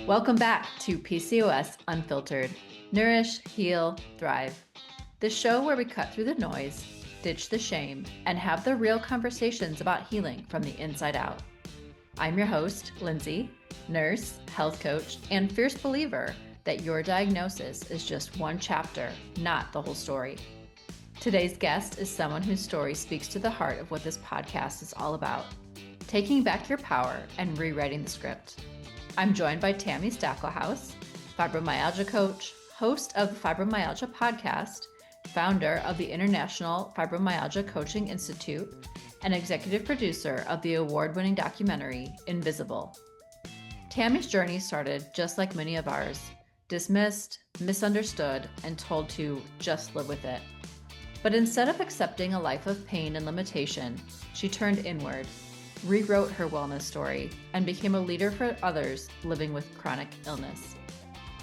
Welcome back to PCOS Unfiltered. Nourish, heal, thrive. The show where we cut through the noise, ditch the shame, and have the real conversations about healing from the inside out. I'm your host, Lindsie, nurse, health coach, and fierce believer that your diagnosis is just one chapter, not the whole story. Today's guest is someone whose story speaks to the heart of what this podcast is all about, taking back your power and rewriting the script. I'm joined by Tami Stackelhouse, fibromyalgia coach, host of the Fibromyalgia Podcast, founder of the International Fibromyalgia Coaching Institute, and executive producer of the award-winning documentary, Invisible. Tami's journey started just like many of ours, dismissed, misunderstood, and told to just live with it. But instead of accepting a life of pain and limitation, she turned inward, rewrote her wellness story, and became a leader for others living with chronic illness.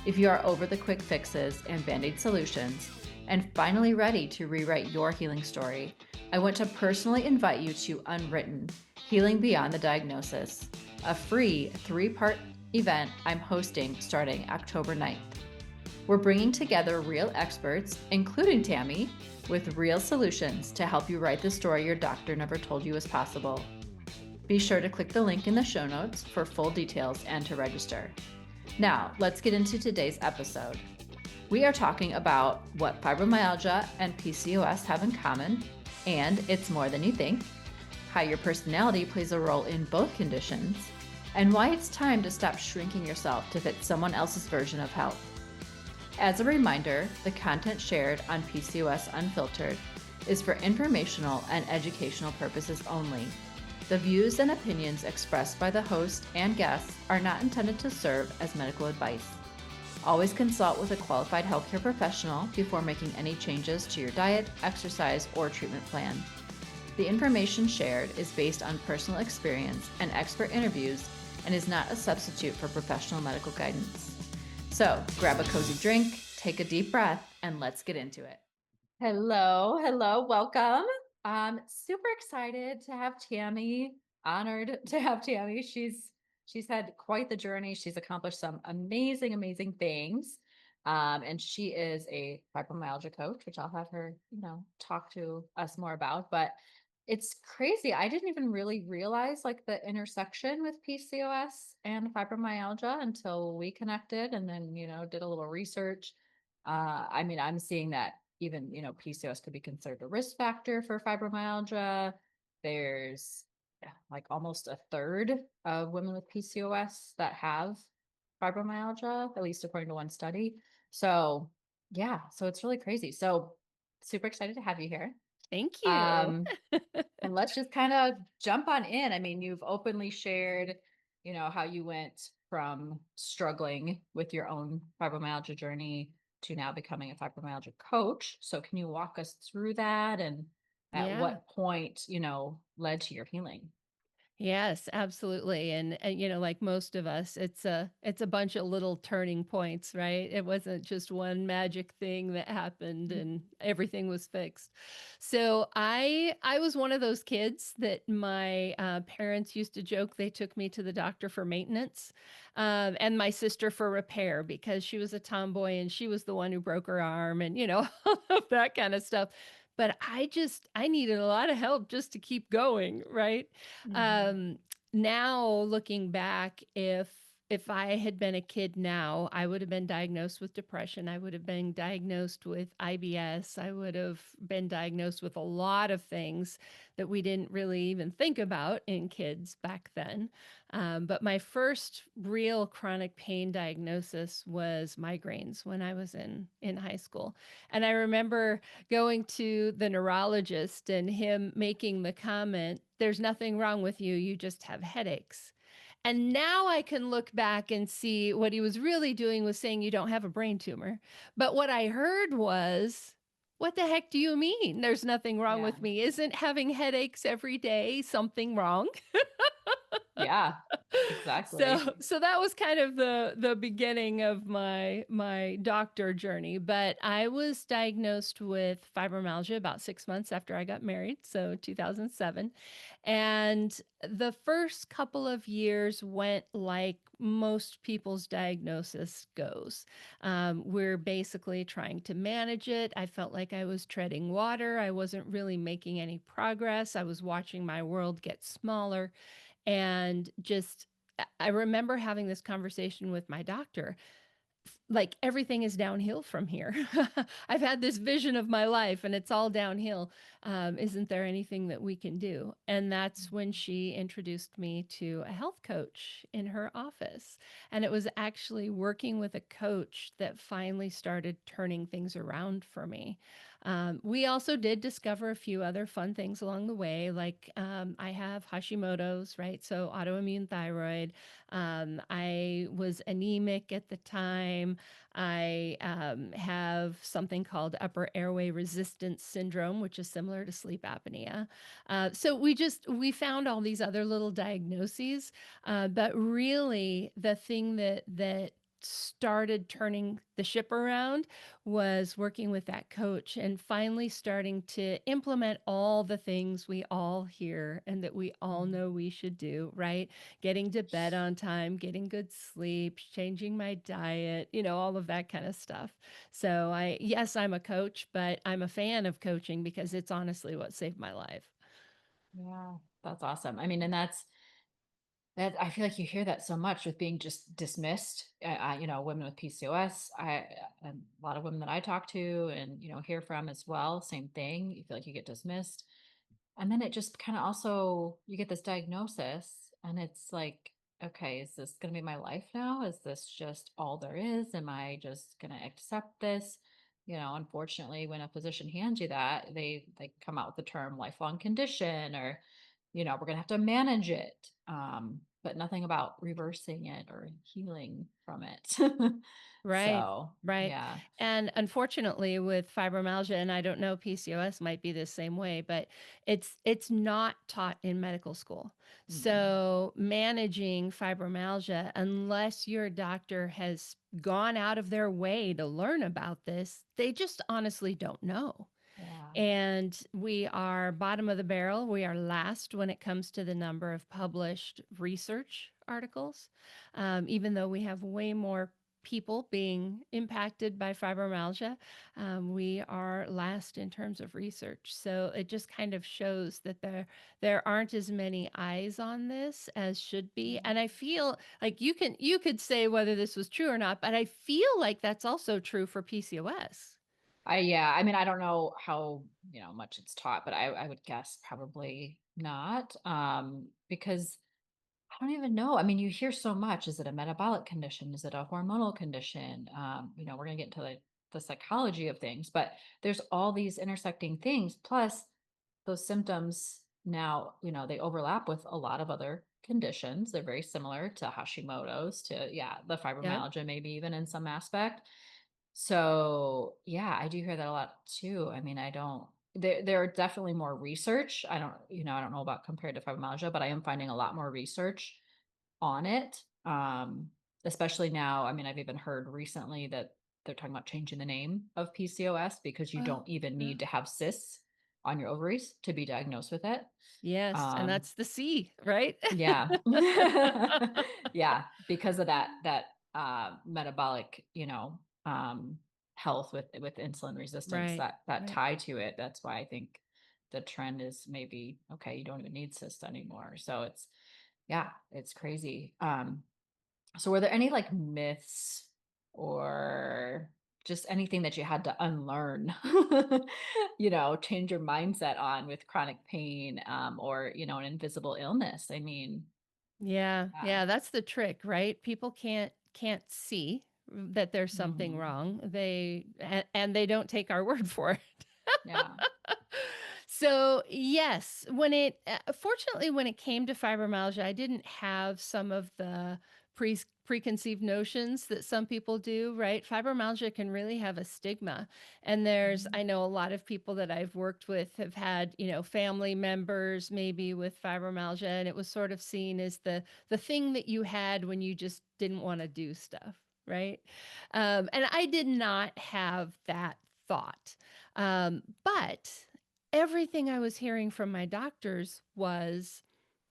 If you are over the quick fixes and band-aid solutions, and finally ready to rewrite your healing story, I want to personally invite you to Unwritten, Healing Beyond the Diagnosis, a free 3-part event I'm hosting starting October 9th. We're bringing together real experts, including Tami, with real solutions to help you write the story your doctor never told you was possible. Be sure to click the link in the show notes for full details and to register. Now, let's get into today's episode. We are talking about what fibromyalgia and PCOS have in common, and it's more than you think, how your personality plays a role in both conditions, and why it's time to stop shrinking yourself to fit someone else's version of health. As a reminder, the content shared on PCOS Unfiltered is for informational and educational purposes only. The views and opinions expressed by the host and guests are not intended to serve as medical advice. Always consult with a qualified healthcare professional before making any changes to your diet, exercise, or treatment plan. The information shared is based on personal experience and expert interviews and is not a substitute for professional medical guidance. So grab a cozy drink, take a deep breath, and let's get into it. Hello, welcome. Super excited to have Tami, honored to have Tami. She's had quite the journey. She's accomplished some amazing things. And she is a fibromyalgia coach, which I'll have her, talk to us more about. But it's crazy. I didn't even really realize like the intersection with PCOS and fibromyalgia until we connected and then, did a little research. I'm seeing that even, PCOS could be considered a risk factor for fibromyalgia. There's like almost a third of women with PCOS that have fibromyalgia, at least according to one study. So so it's really crazy. So super excited to have you here. Thank you. And let's just kind of jump on in. I mean, you've openly shared, how you went from struggling with your own fibromyalgia journey to now becoming a fibromyalgia coach. So can you walk us through that and at what point, led to your healing? Yes, absolutely. And like most of us, it's a bunch of little turning points, right? It wasn't just one magic thing that happened and everything was fixed. So I was one of those kids that my parents used to joke they took me to the doctor for maintenance, and my sister for repair because she was a tomboy and she was the one who broke her arm and all of that kind of stuff. But I needed a lot of help just to keep going, right? Um, Now looking back, if I had been a kid now, I would have been diagnosed with depression. I would have been diagnosed with IBS. I would have been diagnosed with a lot of things that we didn't really even think about in kids back then. But my first real chronic pain diagnosis was migraines when I was in high school. And I remember going to the neurologist and him making the comment, "There's nothing wrong with you. You just have headaches." And now I can look back and see what he was really doing was saying you don't have a brain tumor. But what I heard was, what the heck do you mean? There's nothing wrong with me. Isn't having headaches every day something wrong? Yeah, So exactly. so that was kind of the beginning of my doctor journey, but I was diagnosed with fibromyalgia about 6 months after I got married, so 2007. And the first couple of years went like most people's diagnosis goes. We're basically trying to manage it. I felt like I was treading water. I wasn't really making any progress. I was watching my world get smaller and just I remember having this conversation with my doctor, like everything is downhill from here. I've had this vision of my life and it's all downhill. Isn't there anything that we can do? And that's when she introduced me to a health coach in her office. And it was actually working with a coach that finally started turning things around for me. We also did discover a few other fun things along the way, like I have Hashimoto's, right? So autoimmune thyroid. I was anemic at the time. I have something called upper airway resistance syndrome, which is similar to sleep apnea. So we found all these other little diagnoses, but really the thing that started turning the ship around was working with that coach and finally starting to implement all the things we all hear and that we all Mhm. know we should do, right? Getting to bed on time, getting good sleep, changing my diet, all of that kind of stuff. So yes, I'm a coach, but I'm a fan of coaching because it's honestly what saved my life. Yeah, that's awesome. I mean, and that I feel like you hear that so much with being just dismissed. Women with PCOS, a lot of women that I talk to and, hear from as well, same thing. You feel like you get dismissed. And then it just kind of also, you get this diagnosis and it's like, okay, is this going to be my life now? Is this just all there is? Am I just going to accept this? Unfortunately, when a physician hands you that, they come out with the term lifelong condition or, we're going to have to manage it. But nothing about reversing it or healing from it. Right. So, Right. yeah. And unfortunately with fibromyalgia, and I don't know, PCOS might be the same way, but it's not taught in medical school. Mm-mm. So managing fibromyalgia, unless your doctor has gone out of their way to learn about this, they just honestly don't know. Yeah. And we are bottom of the barrel. We are last when it comes to the number of published research articles, even though we have way more people being impacted by fibromyalgia. We are last in terms of research. So it just kind of shows that there aren't as many eyes on this as should be. And I feel like you could say whether this was true or not, but I feel like that's also true for PCOS. Yeah, I mean, I don't know how, much it's taught, but I would guess probably not. Because I don't even know. I mean, you hear so much. Is it a metabolic condition? Is it a hormonal condition? We're gonna get into the psychology of things, but there's all these intersecting things. Plus, those symptoms now, they overlap with a lot of other conditions. They're very similar to Hashimoto's, to yeah, the Yep. fibromyalgia, maybe even in some aspect. So, yeah, I do hear that a lot too. I mean, I don't there are definitely more research. I don't know about compared to fibromyalgia, but I am finding a lot more research on it. Especially now, I mean, I've even heard recently that they're talking about changing the name of PCOS because you Oh, don't even yeah. need to have cysts on your ovaries to be diagnosed with it. Yes, and Um, that's the C, right? yeah. Yeah, because of that metabolic, um health with insulin resistance, Right, that right. tie to it. That's why I think the trend is maybe okay, you don't even need cysts anymore. So it's yeah, it's crazy. So were there any like myths or just anything that you had to unlearn, change your mindset on with chronic pain, or, an invisible illness? I mean, Yeah, yeah. yeah, that's the trick, right? People can't see that there's something Mhm. wrong. And they don't take our word for it. Yeah. So, yes, fortunately, when it came to fibromyalgia, I didn't have some of the preconceived notions that some people do, right? Fibromyalgia can really have a stigma. And Mhm. I know a lot of people that I've worked with have had, family members maybe with fibromyalgia, and it was sort of seen as the thing that you had when you just didn't want to do stuff, right? And I did not have that thought. But everything I was hearing from my doctors was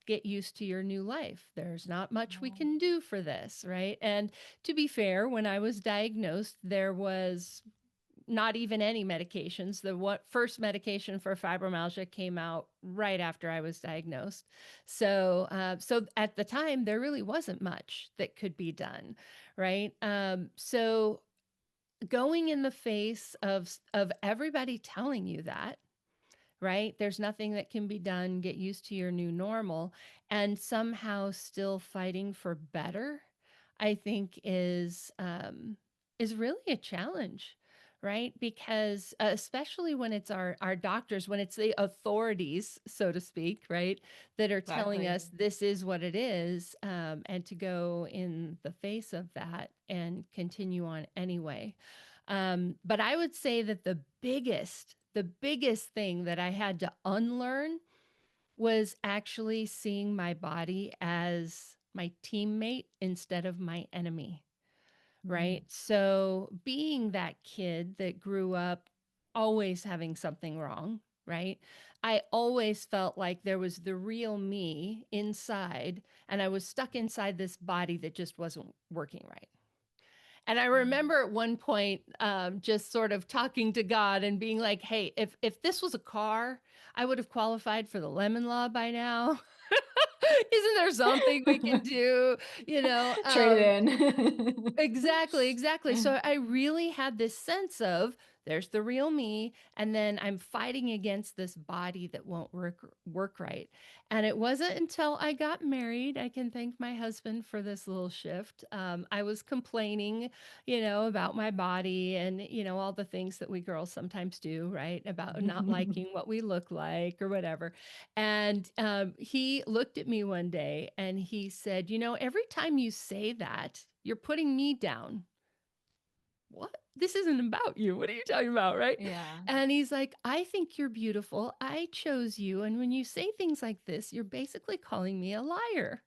get used to your new life. There's not much we Oh, can do for this, right? And to be fair, when I was diagnosed, there was not even any medications. First medication for fibromyalgia came out right after I was diagnosed. So at the time, there really wasn't much that could be done, right? So going in the face of everybody telling you that, right? There's nothing that can be done. Get used to your new normal, and somehow still fighting for better, I think is really a challenge, right? Because especially when it's our doctors, when it's the authorities, so to speak, right, that are telling exactly. us this is what it is, and to go in the face of that and continue on anyway. But I would say that the biggest thing that I had to unlearn was actually seeing my body as my teammate instead of my enemy, Mm. right? So being that kid that grew up always having something wrong, right? I always felt like there was the real me inside, and I was stuck inside this body that just wasn't working right. And I remember at one point, just sort of talking to God and being like, "Hey, if this was a car, I would have qualified for the lemon law by now. Isn't there something we can do?" You know, Trade it um, in. Exactly, exactly. So I really had this sense of there's the real me, and then I'm fighting against this body that won't work right. And it wasn't until I got married, I can thank my husband for this little shift. I was complaining, about my body and all the things that we girls sometimes do, right? About not liking what we look like or whatever. And he looked at me one day and he said, every time you say that, you're putting me down. What? This isn't about you. What are you talking about? Right. Yeah. And he's like, I think you're beautiful. I chose you. And when you say things like this, you're basically calling me a liar.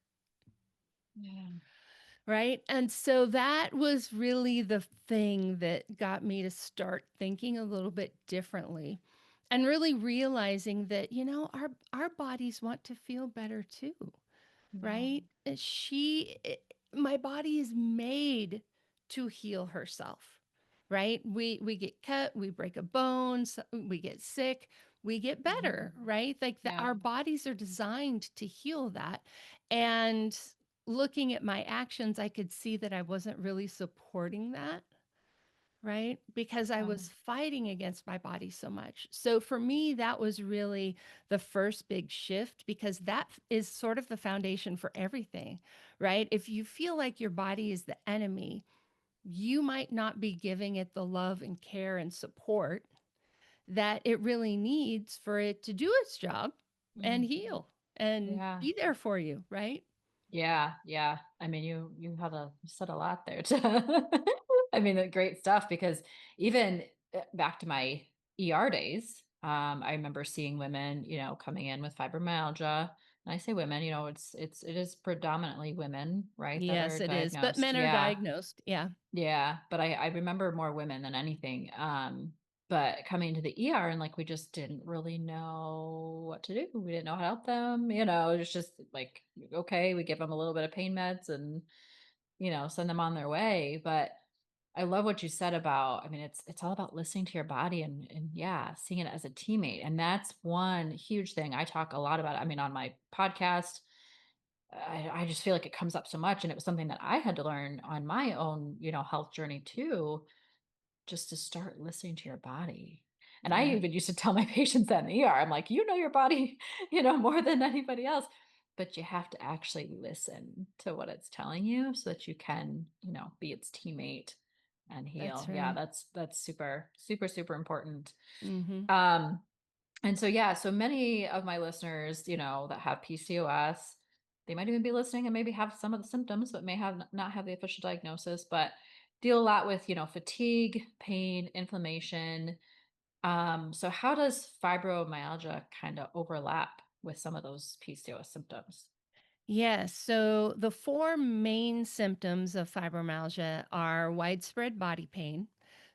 Yeah. Right. And so that was really the thing that got me to start thinking a little bit differently and really realizing that, our bodies want to feel better too. Yeah. Right? My body is made to heal herself, right? We get cut, we break a bone, we get sick, we get better, Mhm. right? Like Yeah. our bodies are designed to heal that. And looking at my actions, I could see that I wasn't really supporting that, right? Because I Um, was fighting against my body so much. So for me, that was really the first big shift because that is sort of the foundation for everything, right? If you feel like your body is the enemy, you might not be giving it the love and care and support that it really needs for it to do its job and mhm. heal and Yeah. be there for you, right? Yeah, yeah. I mean, you said a lot there too. I mean, great stuff because even back to my ER days, I remember seeing women, coming in with fibromyalgia. And I say women, it is predominantly women, right, that are Yes, it is. But diagnosed. men are Yeah. diagnosed. Yeah. Yeah, but I remember more women than anything. But coming into the ER and like we just didn't really know what to do. We didn't know how to help them. It was just like, okay, we give them a little bit of pain meds and, send them on their way. But I love what you said about, I mean, it's all about listening to your body and yeah, seeing it as a teammate. And that's one huge thing I talk a lot about. I mean, on my podcast, I just feel like it comes up so much. And it was something that I had to learn on my own, health journey too, just to start listening to your body. And I Yeah, even used to tell my patients that in the ER, I'm like, you know your body, more than anybody else. But you have to actually listen to what it's telling you so that you can, be its teammate and that's heal. Yeah, right. that's super, super, super important. Mhm. Um, And so, yeah, so many of my listeners, that have PCOS, they might even be listening and maybe have some of the symptoms, but may have not have the official diagnosis, but deal a lot with, fatigue, pain, inflammation. So how does fibromyalgia kind of overlap with some of those PCOS symptoms? Yes. So the four main symptoms of fibromyalgia are widespread body pain.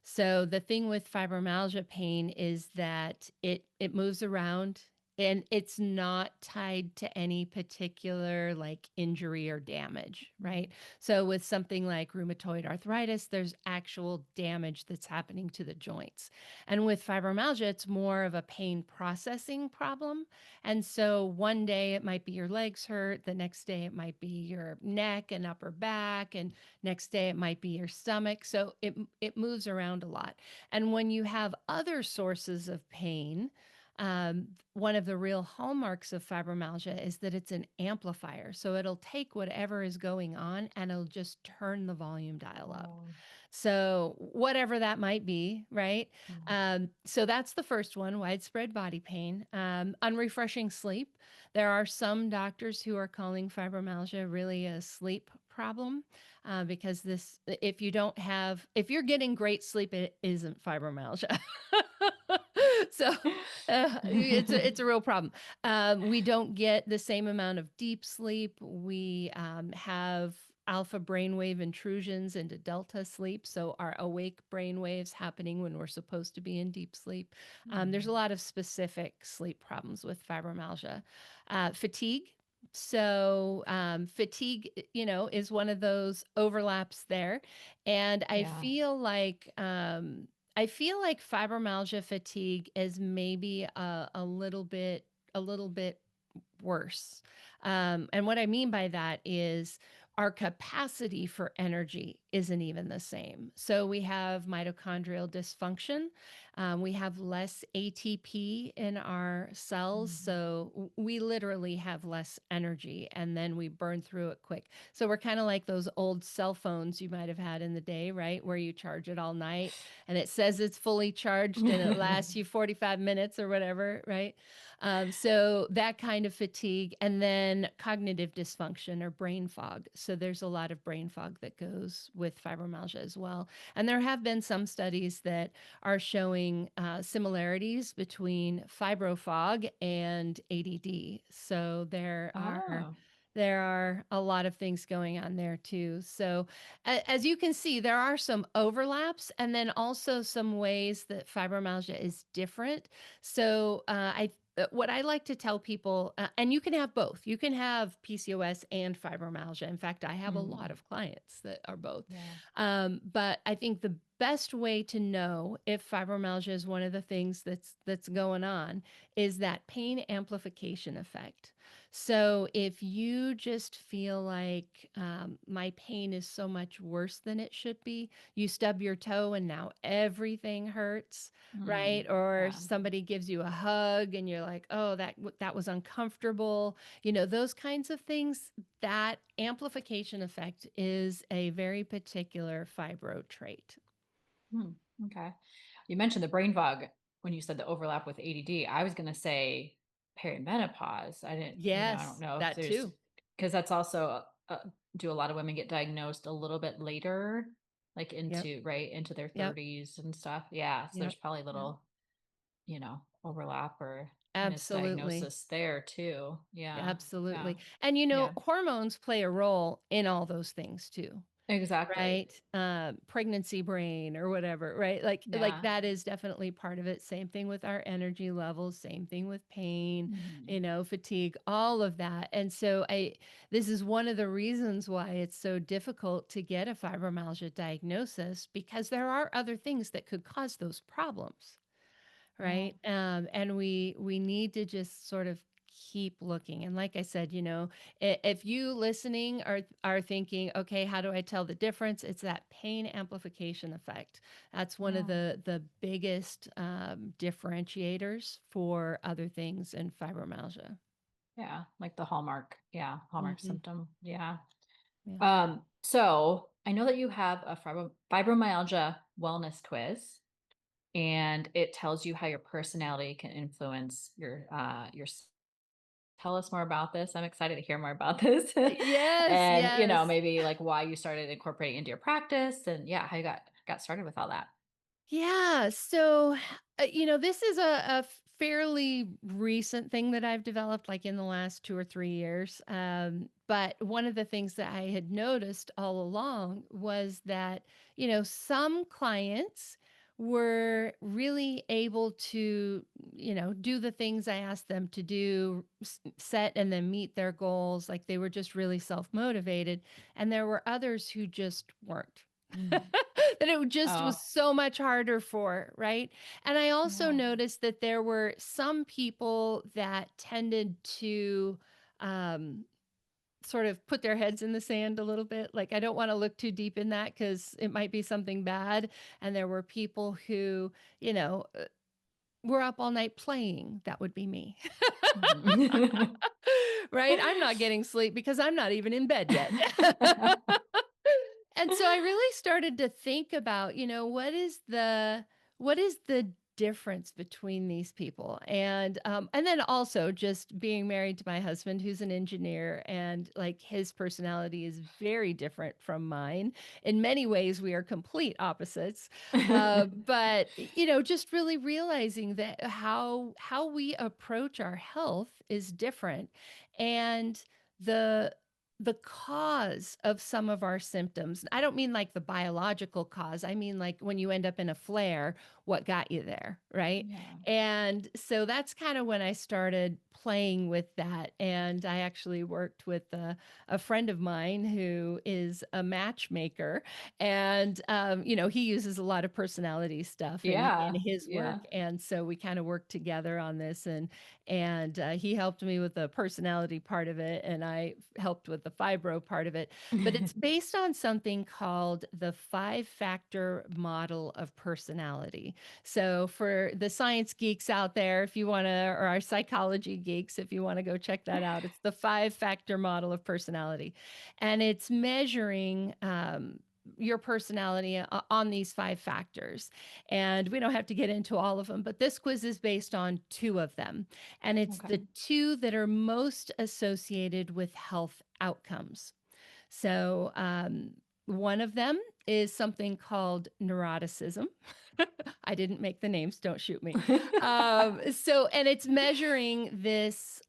So the thing with fibromyalgia pain is that it moves around and it's not tied to any particular like injury or damage, right? Mhm. So with something like rheumatoid arthritis, there's actual damage that's happening to the joints. And with fibromyalgia, it's more of a pain processing problem. And so one day it might be your legs hurt, the next day it might be your neck and upper back, and next day it might be your stomach. So it moves around a lot. And when you have other sources of pain, one of the real hallmarks of fibromyalgia is that it's an amplifier. So it'll take whatever is going on and it'll just turn the volume dial up. Oh, So, whatever that might be, right? mm. So, that's the first one, widespread body pain. Unrefreshing sleep. There are some doctors who are calling fibromyalgia really a sleep problem because if you don't have, if you're getting great sleep, it isn't fibromyalgia. So, it's a real problem. We don't get the same amount of deep sleep. We have alpha brainwave intrusions into delta sleep. So our awake brainwaves happening when we're supposed to be in deep sleep. There's a Mm. lot of specific sleep problems with fibromyalgia. Fatigue. So fatigue, is one of those overlaps there, and Yeah. I feel like fibromyalgia fatigue is maybe a little bit worse. And what I mean by that is our capacity for energy isn't even the same. So we have mitochondrial dysfunction. We have less ATP in our cells. Mhm. So we literally have less energy and then we burn through it quick. So we're kind of like those old cell phones you might have had in the day, right? Where you charge it all night and it says it's fully charged and it lasts you 45 minutes or whatever, right? So that kind of fatigue, and then cognitive dysfunction or brain fog. So there's a lot of brain fog that goes with fibromyalgia as well. And there have been some studies that are showing similarities between fibro fog and ADD. So Oh. there are a lot of things going on there too. So, as you can see, there are some overlaps and then also some ways that fibromyalgia is different. So, what I like to tell people, and you can have both. You can have PCOS and fibromyalgia. In fact, I have a lot Mm. of clients that are both. Yeah. But I think the best way to know if fibromyalgia is one of the things that's going on is that pain amplification effect. So if you just feel like my pain is so much worse than it should be, you stub your toe and now everything hurts, Mm. right? Or Yeah. somebody gives you a hug and you're like, oh, that was uncomfortable. Those kinds of things. That amplification effect is a very particular fibro trait. Hmm. Okay. You mentioned the brain fog when you said the overlap with ADD. I was going to say perimenopause. I didn't, I don't Yes, know if that there's, too. because that's also, do a lot of women get diagnosed a little bit later, like Yep. right into their Yep. 30s and stuff. Yeah. So there's Yep. probably a Yep. little, overlap or Absolutely. misdiagnosis there too. Yeah. Yeah. Absolutely. And Yeah. hormones play a role in all those things too. Exactly. Right? Pregnancy brain or whatever, right? Like Yeah. that is definitely part of it. Same thing with our energy levels, same thing with pain, Mhm. fatigue, all of that. And so this is one of the reasons why it's so difficult to get a fibromyalgia diagnosis because there are other things that could cause those problems, Yeah. right? And we need to just sort of keep looking. And like I said, if you listening are thinking, okay, how do I tell the difference? It's that pain amplification effect. That's one of Yeah. the biggest differentiators for other things in fibromyalgia. Yeah. Like the hallmark. Yeah. Hallmark Hmm. symptom. Yeah. Yeah. So I know that you have a fibromyalgia wellness quiz. and it tells you how your personality can influence your tell us more about this. I'm excited to hear more about this. Yes, And, yes. maybe like why you started incorporating into your practice and yeah, how you got started with all that. Yeah. So, this is a fairly recent thing that I've developed, like in the last 2 or 3 years. But one of the things that I had noticed all along was that, some clients were really able to, do the things I asked them to do, set and then meet their goals. Like they were just really self motivated. And there were others who just weren't. Mm. That it just was Oh, so much harder for, right? And I also yeah. noticed that there were some people that tended to um, sort of put their heads in the sand a little bit. Like, I don't want to look too deep in that because it might be something bad. And there were people who, you know, uh, were up all night playing. That would be me. Mhm. Right? I'm not getting sleep because I'm not even in bed yet. And so I really started to think about, what is the difference between these people? And then also just being married to my husband, who's an engineer, and like his personality is very different from mine. In many ways, we are complete opposites. But just really realizing that how we approach our health is different, and the the cause of some of our symptoms. I don't mean like the biological cause. I mean like when you end up in a flare, what got you there, right? Yeah. And so that's kind of when I started playing with that. And I actually worked with a friend of mine who is a matchmaker. And, he uses a lot of personality stuff in Yeah. his work. Yeah. And so we kind of worked together on this. And he helped me with the personality part of it, and I helped with the fibro part of it. But it's based on something called the 5-factor model of personality. So for the science geeks out there, if you want to, or our psychology geeks, if you want to go check that out, it's the 5-factor model of personality, and it's measuring your personality on these 5 factors. And we don't have to get into all of them, but this quiz is based on 2 of them. And it's Okay. the 2 that are most associated with health outcomes. So, one of them is something called neuroticism. I didn't make the names, don't shoot me. And it's measuring this,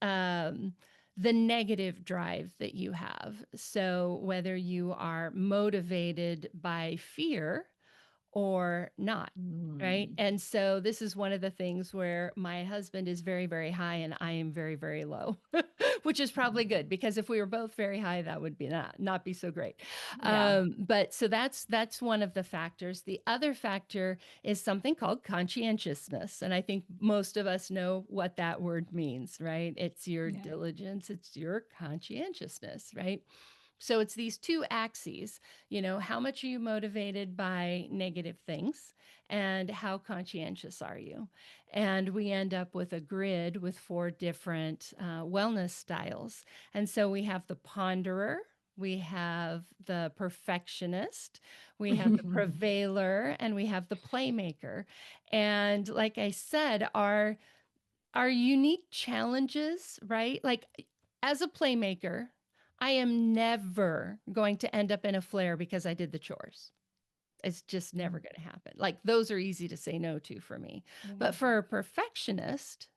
the negative drive that you have. So, whether you are motivated by fear or not. Right. Mm. And so this is one of the things where my husband is very, very high and I am very, very low, which is probably good because if we were both very high, that would be not be so great. Yeah. But so that's one of the factors. The other factor is something called conscientiousness. And I think most of us know what that word means, right? It's your Yeah. diligence, it's your conscientiousness, right? So it's these 2 axes, how much are you motivated by negative things and how conscientious are you? And we end up with a grid with 4 different wellness styles. And so we have the ponderer, we have the perfectionist, we have the prevailer, and we have the playmaker. And like I said, our unique challenges, right? Like as a playmaker, I am never going to end up in a flare because I did the chores. It's just never Mm. going to happen. Like those are easy to say no to for me. Yeah. But for a perfectionist,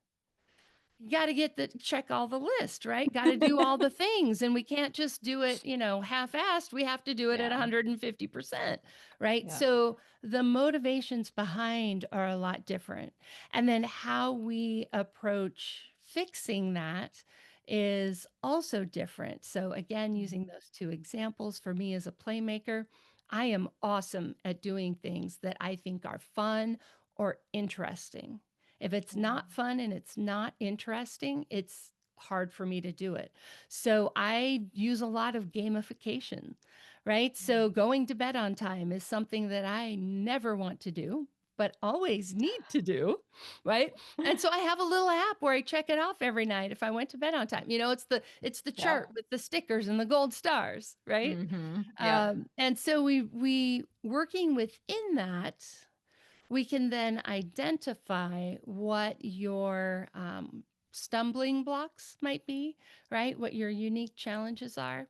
you got to get the check all the list, right? Got to do all the things. And we can't just do it, half-assed. We have to do it at Yeah. 150%, right? Yeah. So the motivations behind are a lot different. And then how we approach fixing that is also different. So again, Mm. using those 2 examples for me as a playmaker, I am awesome at doing things that I think are fun or interesting. If it's Yeah. not fun and it's not interesting, it's hard for me to do it. So I use a lot of gamification, right? So going to bed on time is something that I never want to do, but always need to do, right? And so I have a little app where I check it off every night if I went to bed on time. It's the chart Yep. with the stickers and the gold stars, right? Mm-hmm. Yep. And so we working within that, we can then identify what your stumbling blocks might be, right? What your unique challenges are.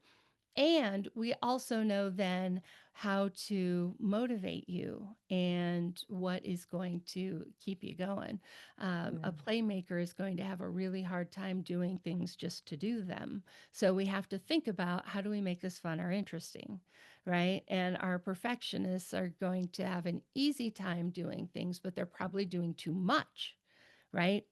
And we also know then how to motivate you and what is going to keep you going. A Yeah. playmaker is going to have a really hard time doing things just to do them. So we have to think about, how do we make this fun or interesting, right? And our perfectionists are going to have an easy time doing things, but they're probably doing too much, right?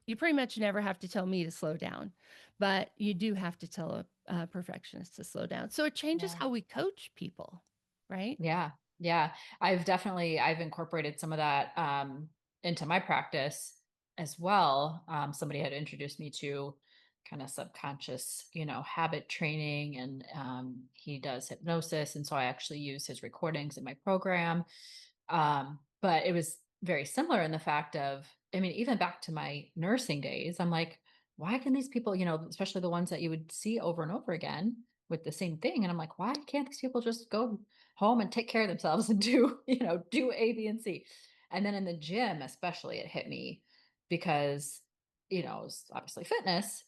You pretty much never have to tell me to slow down, but you do have to tell a perfectionist to slow down. So it changes Yeah. how we coach people, right? Yeah. Yeah. I've incorporated some of that into my practice as well. Somebody had introduced me to kind of subconscious, habit training, and he does hypnosis. And so I actually use his recordings in my program. But it was very similar in the fact of, I mean, even back to my nursing days, I'm like, why can these people, especially the ones that you would see over and over again with the same thing? And I'm like, why can't these people just go home and take care of themselves and do, do A, B, and C? And then in the gym, especially, it hit me because, it's obviously fitness,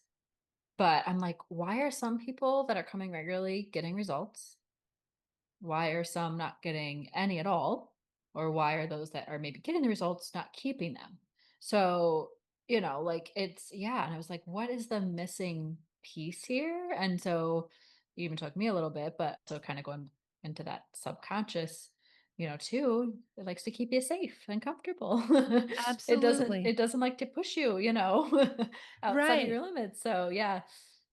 but I'm like, why are some people that are coming regularly getting results? Why are some not getting any at all? Or why are those that are maybe getting the results not keeping them? So, like it's, yeah. And I was like, what is the missing piece here? And so it even took me a little bit, but so kind of going into that subconscious, too, it likes to keep you safe and comfortable. it doesn't, Absolutely. it doesn't like to push you, outside of Right. your limits. So yeah.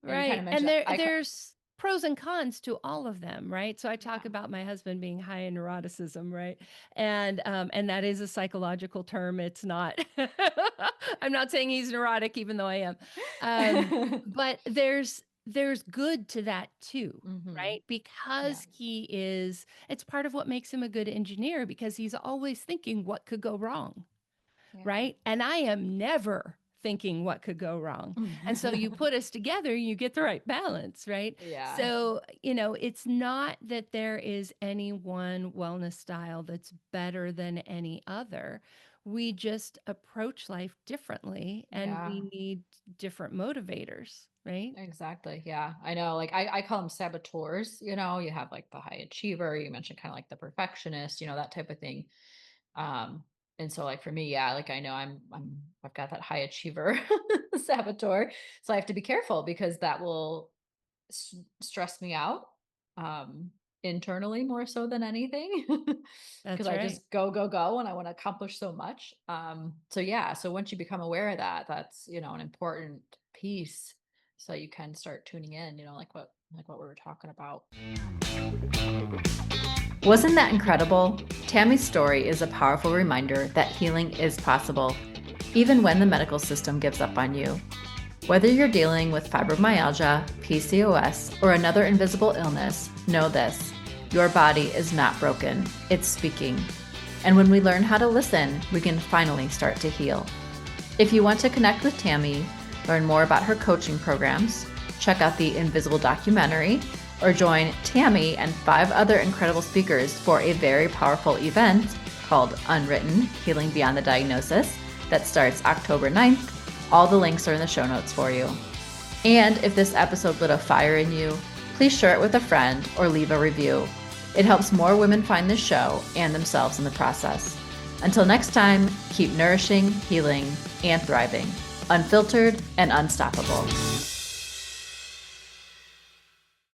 And you kind Right. of And mentioned, there's pros and cons to all of them, right? So I talk yeah. about my husband being high in neuroticism, right? And that is a psychological term. It's not I'm not saying he's neurotic, even though I am. But there's good to that too, hmm right? Yeah. Because it's part of what makes him a good engineer, because he's always thinking what could go wrong, Yeah. right? And I am never thinking what could go wrong. And so you put us together, you get the right balance, right? Yeah. So, it's not that there is any one wellness style that's better than any other. We just approach life differently, and Yeah. we need different motivators, right? Exactly. Yeah. I know. Like I call them saboteurs, you have like the high achiever, you mentioned kind of like the perfectionist, that type of thing. Um, and so like for me, yeah, like I know I've got that high achiever saboteur. So I have to be careful because that will stress me out, um, internally more so than anything. Because That's I right. just go, go, go, and I want to accomplish so much. So yeah, so once you become aware of that, that's, an important piece. So you can start tuning in, like what we were talking about. Wasn't that incredible? Tami's story is a powerful reminder that healing is possible, even when the medical system gives up on you. Whether you're dealing with fibromyalgia, PCOS, or another invisible illness, know this: your body is not broken, it's speaking. And when we learn how to listen, we can finally start to heal. If you want to connect with Tami, learn more about her coaching programs, check out the Invisible documentary, or join Tami and 5 other incredible speakers for a very powerful event called Unwritten: Healing Beyond the Diagnosis that starts October 9th, all the links are in the show notes for you. And if this episode lit a fire in you, please share it with a friend or leave a review. It helps more women find this show and themselves in the process. Until next time, keep nourishing, healing, and thriving, unfiltered and unstoppable.